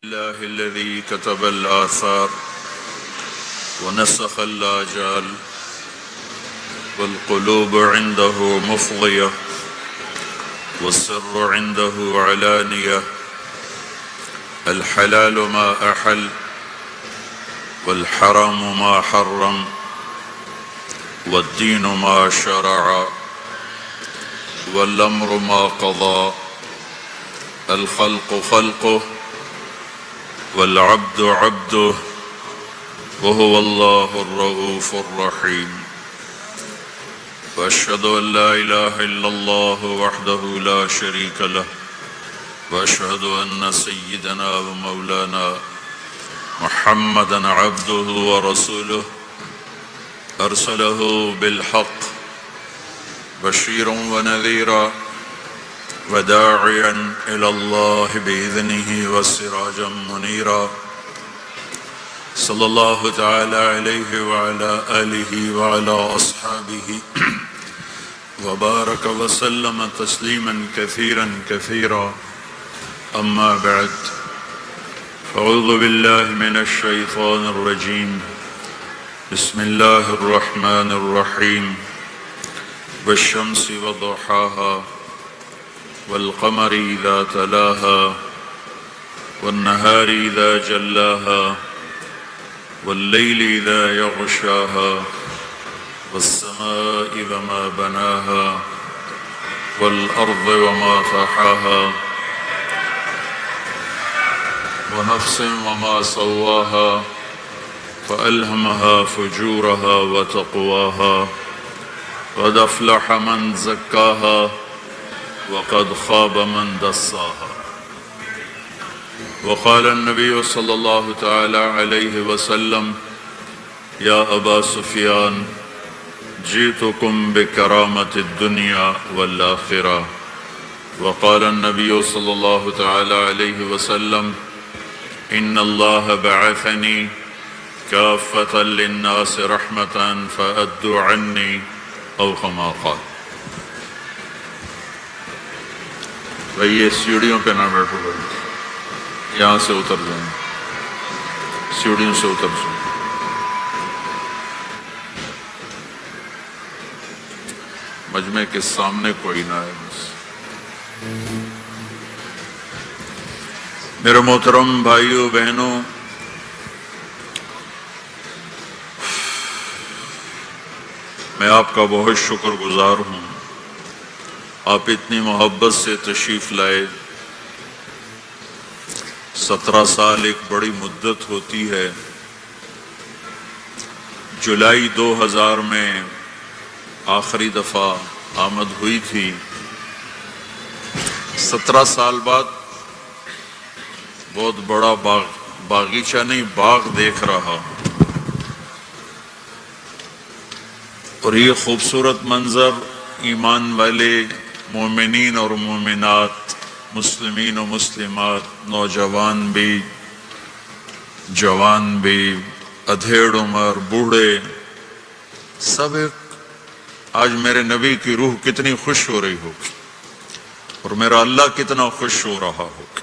الله الذي كتب الآثار ونسخ الآجال والقلوب عنده مفضية والسر عنده علانية الحلال ما أحل والحرام ما حرم والدين ما شرع والأمر ما قضى الخلق خلقه والعبد عبده وهو الله الرؤوف الرحيم وأشهد أن لا إله إلا الله وحده لا شريك له وأشهد أن سيدنا ومولانا محمدا عبده ورسوله أرسله بالحق بشيرا ونذيرا وداعيا إلى الله بإذنه وسراجا منيرا صلى الله تعالى عليه وعلى آله وعلى أصحابه وبارك وسلم تسليما كثيرا كثيرا أما بعد أعوذ بالله من الشيطان الرجيم بسم الله الرحمن الرحيم والشمس وضحاها والقمر إذا تلاها والنهار إذا جلاها والليل إذا يغشاها والسماء وما بناها والأرض وما طحاها ونفس وما سواها فألهمها فجورها وتقواها قد أفلح من زكاها وقد خاب من دساها وقال النبي صلى الله تعالى عليه وسلم يا أبا سفيان جئتكم بكرامة الدنيا والآخرة وقال النبي صلى الله تعالى عليه وسلم إن الله بعثني كافة للناس رحمة فأدوا عني أو كما قال. بھائی یہ سیڑھیوں پہ نہ بیٹھو بھائی، یہاں سے اتر جائیں، سیڑھیوں سے اتر جائیں. مجمع کے سامنے کوئی نہ ہے بس. میرے محترم بھائیوں بہنوں، میں آپ کا بہت شکر گزار ہوں. آپ اتنی محبت سے تشریف لائے. 17 سال ایک بڑی مدت ہوتی ہے. جولائی 2000 میں آخری دفعہ آمد ہوئی تھی. 17 سال بعد بہت بڑا باغیچہ نہیں، باغ دیکھ رہا ہوں. اور یہ خوبصورت منظر ایمان والے مومنین اور مومنات، مسلمین و مسلمات، نوجوان بھی، جوان بھی، ادھیڑ عمر، بوڑھے، سب ایک آج میرے نبی کی روح کتنی خوش ہو رہی ہوگی اور میرا اللہ کتنا خوش ہو رہا ہوگا.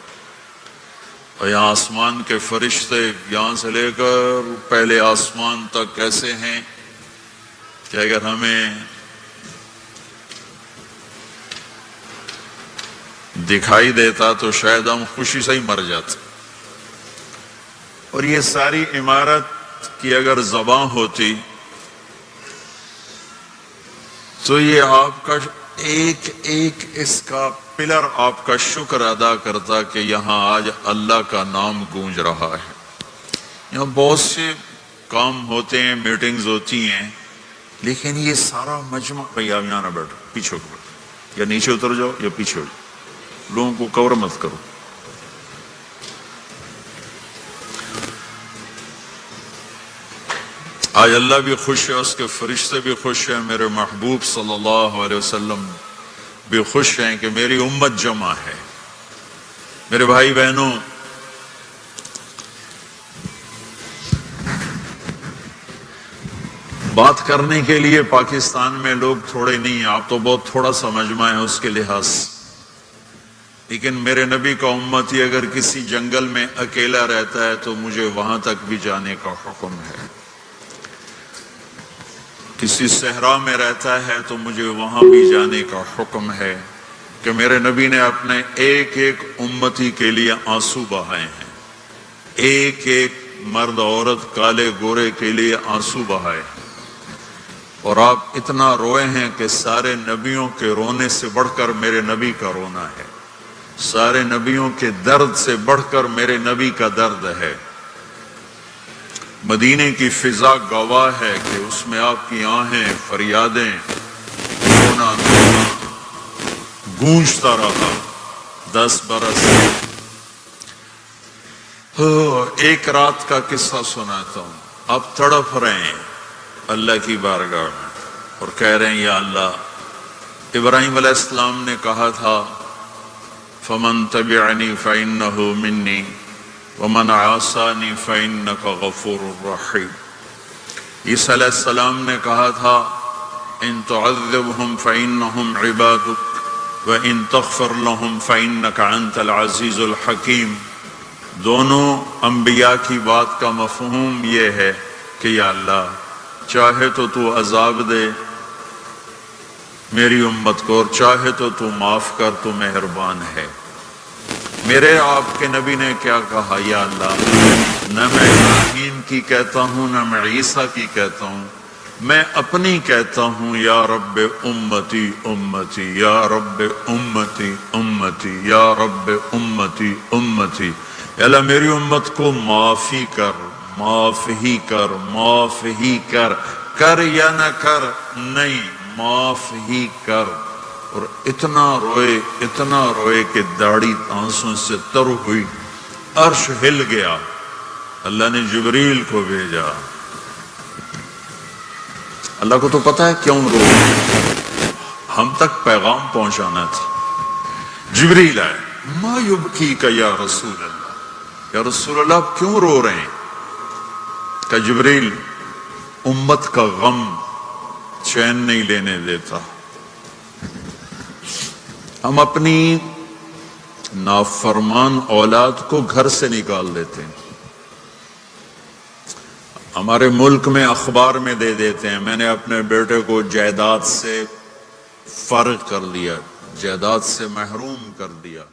اور یہاں آسمان کے فرشتے یہاں سے لے کر پہلے آسمان تک ایسے ہیں کہ اگر ہمیں دکھائی دیتا تو شاید ہم خوشی سے ہی مر جاتے. اور یہ ساری عمارت کی اگر زبان ہوتی تو یہ آپ کا ایک ایک اس کا پلر آپ کا شکر ادا کرتا کہ یہاں آج اللہ کا نام گونج رہا ہے. یہاں بہت سے کام ہوتے ہیں، میٹنگز ہوتی ہیں، لیکن یہ سارا مجمع، بھئی آپ یہاں نہ بیٹھو، پیچھے کو بیٹھو، یا نیچے اتر جاؤ یا پیچھے ہو جاؤ، لوگوں کو کور مت کرو. آج اللہ بھی خوش ہے، اس کے فرشتے بھی خوش ہیں، میرے محبوب صلی اللہ علیہ وسلم بھی خوش ہیں کہ میری امت جمع ہے. میرے بھائی بہنوں، بات کرنے کے لیے پاکستان میں لوگ تھوڑے نہیں ہیں، آپ تو بہت تھوڑا سا مجمع ہے اس کے لحاظ سے، لیکن میرے نبی کا امتی اگر کسی جنگل میں اکیلا رہتا ہے تو مجھے وہاں تک بھی جانے کا حکم ہے، کسی صحرا میں رہتا ہے تو مجھے وہاں بھی جانے کا حکم ہے، کہ میرے نبی نے اپنے ایک ایک امتی کے لیے آنسو بہائے ہیں، ایک ایک مرد عورت کالے گورے کے لیے آنسو بہائے، اور آپ اتنا روئے ہیں کہ سارے نبیوں کے رونے سے بڑھ کر میرے نبی کا رونا ہے، سارے نبیوں کے درد سے بڑھ کر میرے نبی کا درد ہے۔ مدینے کی فضا گواہ ہے کہ اس میں آپ کی آہیں، فریادیں، رونا دھونا گونجتا رہا 10 برس۔ ایک رات کا قصہ سناتا ہوں، آپ تڑپ رہے ہیں اللہ کی بارگاہ میں اور کہہ رہے ہیں یا اللہ، ابراہیم علیہ السلام نے کہا تھا فَمَن تَبِعَنِي فَإِنَّهُ مِنِّي وَمَنْ عَصَانِي فَإِنَّكَ غَفُورٌ رَحِيمٌ۔ عیسیٰ علیہ السلام نے کہا تھا إِن تُعَذِّبْهُمْ فَإِنَّهُمْ عِبَادُكَ وَإِن تَغْفِرْ لَهُمْ فَإِنَّكَ أَنْتَ الْعَزِيزُ الْحَكِيمُ۔ دونوں انبیاء کی بات کا مفہوم یہ ہے کہ یا اللہ، چاہے تو عذاب دے میری امت کو، اور چاہے تو معاف کر، تو مہربان ہے۔ میرے آپ کے نبی نے کیا کہا؟ یا اللہ، نہ میں ابراہیم کی کہتا ہوں، نہ میں عیسیٰ کی کہتا ہوں، میں اپنی کہتا ہوں، یا رب امتی امتی، یا رب امتی امتی، یا رب امتی امتی۔ یا اللہ میری امت کو معاف ہی کر، معاف ہی کر، معاف ہی کر، کر یا نہ کر، نہیں معاف ہی کر۔ اور اتنا روئے کہ داڑھی آنسوں سے تر ہوئی، عرش ہل گیا۔ اللہ نے جبریل کو بھیجا۔ اللہ کو تو پتا ہے کیوں رو، ہم تک پیغام پہنچانا تھا۔ جبریل آئے، ما یبکیک یا رسول اللہ، یا رسول اللہ آپ کیوں رو رہے ہیں؟ کہ جبریل، امت کا غم چین نہیں لینے دیتا، ہم اپنی نافرمان اولاد کو گھر سے نکال دیتے ہیں، ہمارے ملک میں اخبار میں دے دیتے ہیں میں نے اپنے بیٹے کو جائیداد سے فارغ کر دیا، جائیداد سے محروم کر دیا۔